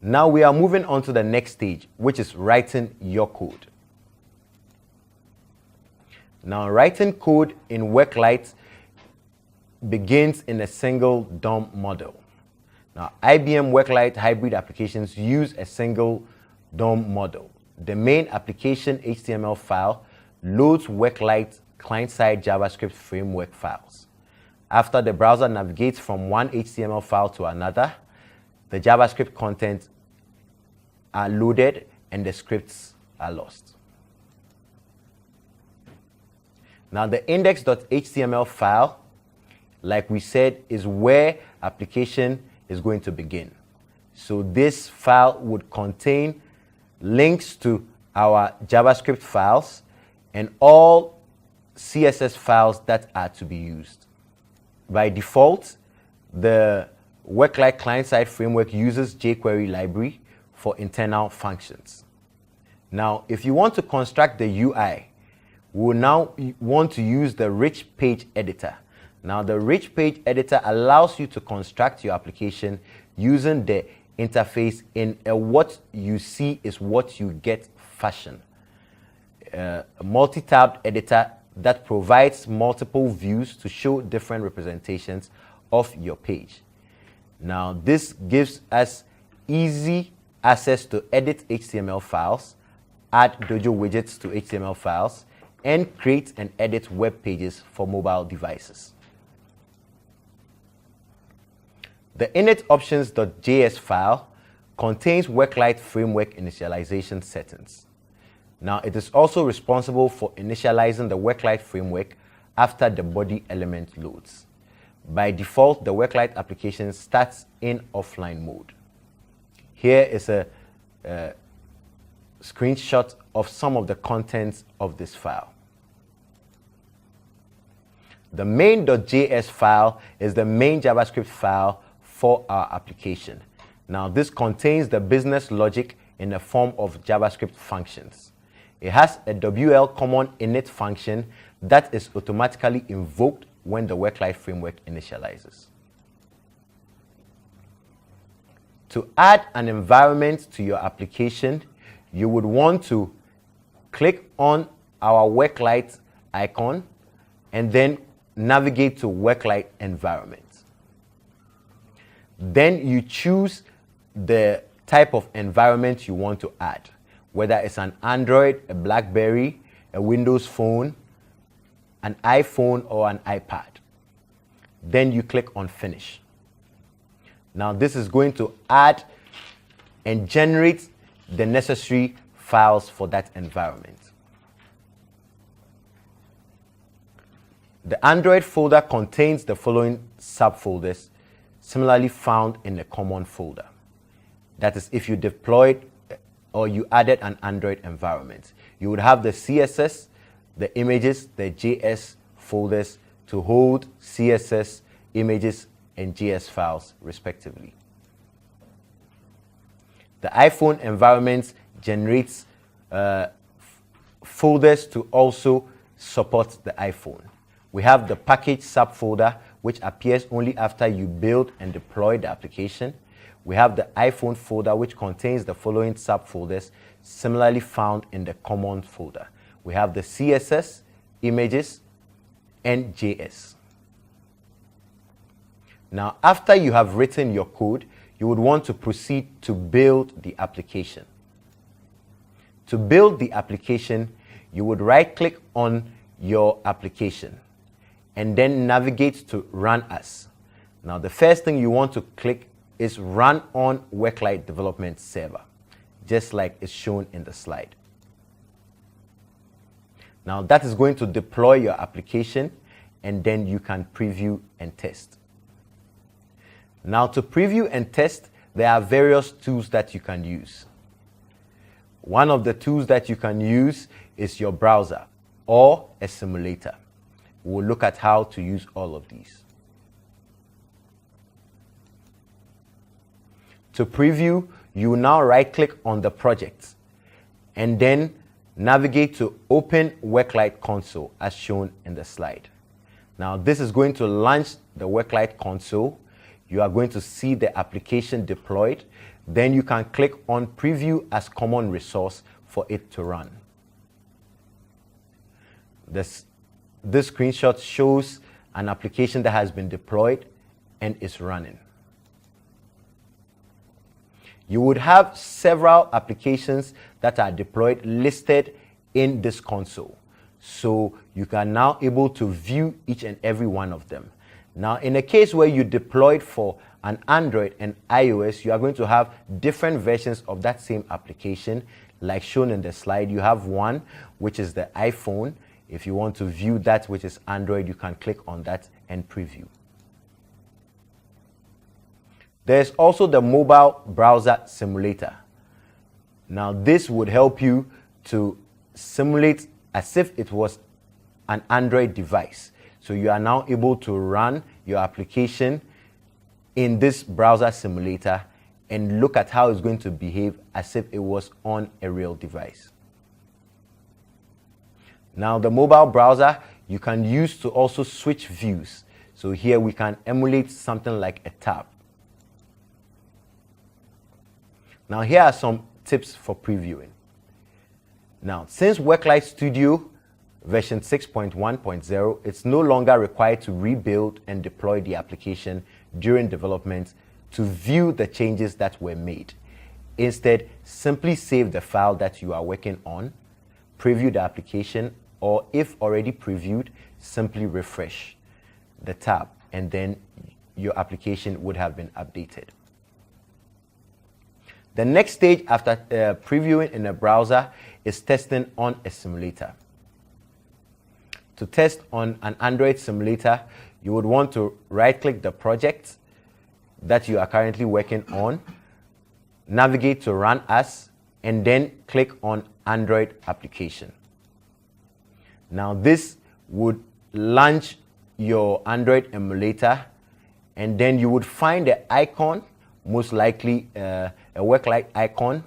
Now we are moving on to the next stage, which is writing your code. Now writing code in Worklight begins in a single DOM model. Now IBM Worklight hybrid applications use a single DOM model. The main application HTML file loads Worklight client-side JavaScript framework files. After the browser navigates from one HTML file to another, the JavaScript content are loaded and the scripts are lost. Now the index.html file, like we said, is where application is going to begin. So this file would contain links to our JavaScript files and all CSS files that are to be used. By default, the Worklight client-side framework uses jQuery library for internal functions. Now, if you want to construct the UI, we will now want to use the rich page editor. Now, the rich page editor allows you to construct your application using the interface in a what you see is what you get fashion. A multi-tabbed editor that provides multiple views to show different representations of your page. Now, this gives us easy access to edit HTML files, add Dojo widgets to HTML files, and create and edit web pages for mobile devices. The initOptions.js file contains Worklight framework initialization settings. Now, it is also responsible for initializing the Worklight framework after the body element loads. By default, the Worklight application starts in offline mode. Here is a screenshot of some of the contents of this file. The main.js file is the main JavaScript file for our application. Now, this contains the business logic in the form of JavaScript functions. It has a WL common init function that is automatically invoked when the Worklight framework initializes. To add an environment to your application, you would want to click on our Worklight icon and then navigate to Worklight environment. Then you choose the type of environment you want to add, whether it's an Android, a BlackBerry, a Windows phone, an iPhone, or an iPad. Then you click on Finish. Now this is going to add and generate the necessary files for that environment. The Android folder contains the following subfolders, similarly found in the common folder. That is, if you deployed or you added an Android environment, you would have the CSS, the images, the JS folders to hold CSS, images, and JS files respectively. The iPhone environment generates folders to also support the iPhone. We have the package subfolder, which appears only after you build and deploy the application. We have the iPhone folder, which contains the following subfolders, similarly found in the common folder. We have the CSS, images, and JS. Now, after you have written your code, you would want to proceed to build the application. To build the application, you would right-click on your application and then navigate to Run As. Now, the first thing you want to click is Run on Worklight Development Server, just like is shown in the slide. Now, that is going to deploy your application, and then you can preview and test. Now, to preview and test, there are various tools that you can use. One of the tools that you can use is your browser or a simulator. We'll look at how to use all of these. To preview, you now right-click on the project and then navigate to Open Worklight Console as shown in the slide. Now, this is going to launch the Worklight console. You are going to see the application deployed. Then you can click on Preview as Common Resource for it to run. This screenshot shows an application that has been deployed and is running. You would have several applications that are deployed listed in this console. So you can now able to view each and every one of them. Now, in a case where you deployed for an Android and iOS, you are going to have different versions of that same application. Like shown in the slide, you have one, which is the iPhone. If you want to view that, which is Android, you can click on that and preview. There's also the mobile browser simulator. Now, this would help you to simulate as if it was an Android device. So you are now able to run your application in this browser simulator and look at how it's going to behave as if it was on a real device. Now, the mobile browser you can use to also switch views. So here we can emulate something like a tab. Now, here are some tips for previewing. Now, since Worklight Studio version 6.1.0, it's no longer required to rebuild and deploy the application during development to view the changes that were made. Instead, simply save the file that you are working on, preview the application, or if already previewed, simply refresh the tab, and then your application would have been updated. The next stage after previewing in a browser is testing on a simulator. To test on an Android simulator, you would want to right-click the project that you are currently working on, navigate to Run As, and then click on Android Application. Now, this would launch your Android emulator, and then you would find the icon, most likely a Worklight icon,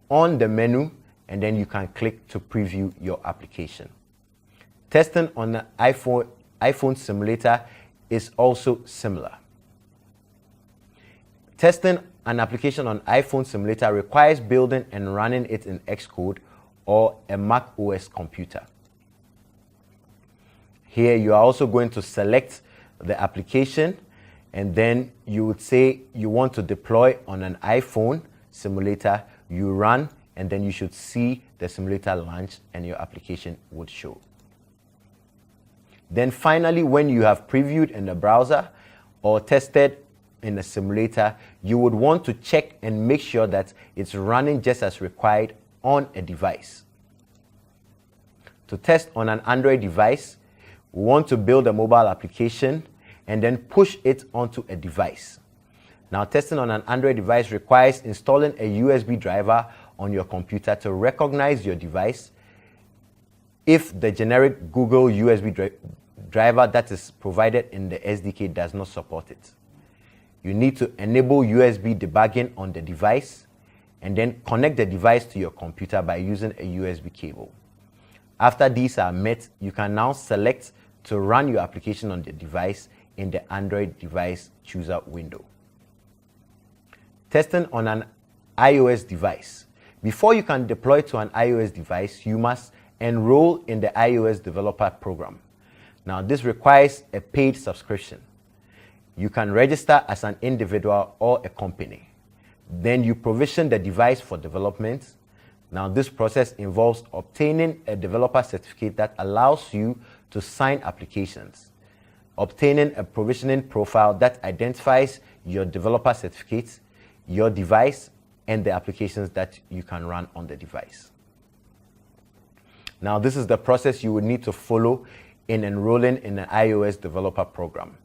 on the menu, and then you can click to preview your application. Testing on the iPhone simulator is also similar. Testing an application on iPhone simulator requires building and running it in Xcode or a Mac OS computer. Here you are also going to select the application, and then you would say you want to deploy on an iPhone simulator. You run, and then you should see the simulator launch and your application would show. Then finally, when you have previewed in the browser or tested in the simulator, you would want to check and make sure that it's running just as required on a device. To test on an Android device, we want to build a mobile application and then push it onto a device. Now, testing on an Android device requires installing a USB driver on your computer to recognize your device if the generic Google USB driver that is provided in the SDK does not support it. You need to enable USB debugging on the device and then connect the device to your computer by using a USB cable. After these are met, you can now select to run your application on the device in the Android device chooser window. Testing on an iOS device. Before you can deploy to an iOS device, you must enroll in the iOS developer program. Now, this requires a paid subscription. You can register as an individual or a company. Then you provision the device for development. Now, this process involves obtaining a developer certificate that allows you to sign applications, obtaining a provisioning profile that identifies your developer certificates, your device, and the applications that you can run on the device. Now, this is the process you would need to follow in enrolling in an iOS developer program.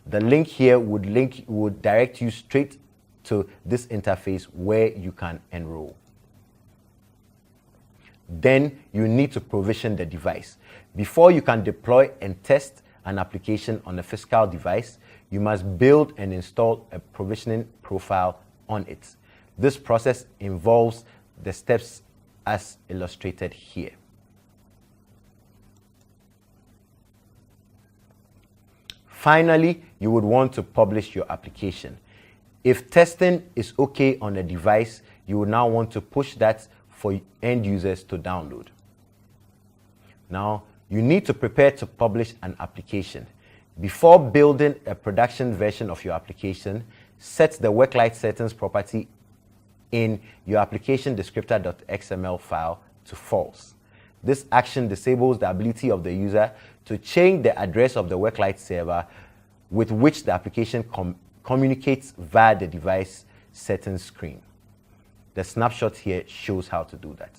The link here would direct you straight to this interface where you can enroll. Then you need to provision the device. Before you can deploy and test an application on a physical device, you must build and install a provisioning profile on it. This process involves the steps as illustrated here. Finally, you would want to publish your application. If testing is okay on a device, you will now want to push that for end users to download. Now, you need to prepare to publish an application. Before building a production version of your application, set the Worklight settings property in your application descriptor.xml file to false. This action disables the ability of the user to change the address of the Worklight server with which the application communicates via the device settings screen. The snapshot here shows how to do that.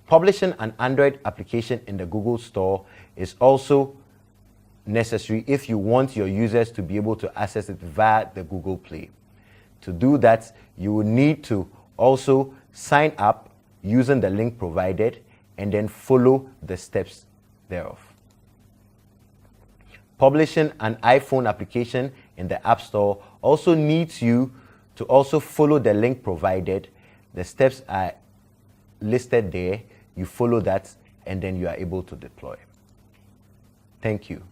Publishing an Android application in the Google Store is also necessary if you want your users to be able to access it via the Google Play. To do that, you will need to also sign up using the link provided and then follow the steps thereof. Publishing an iPhone application in the App Store also needs you to also follow the link provided. The steps are listed there. You follow that and then you are able to deploy. Thank you.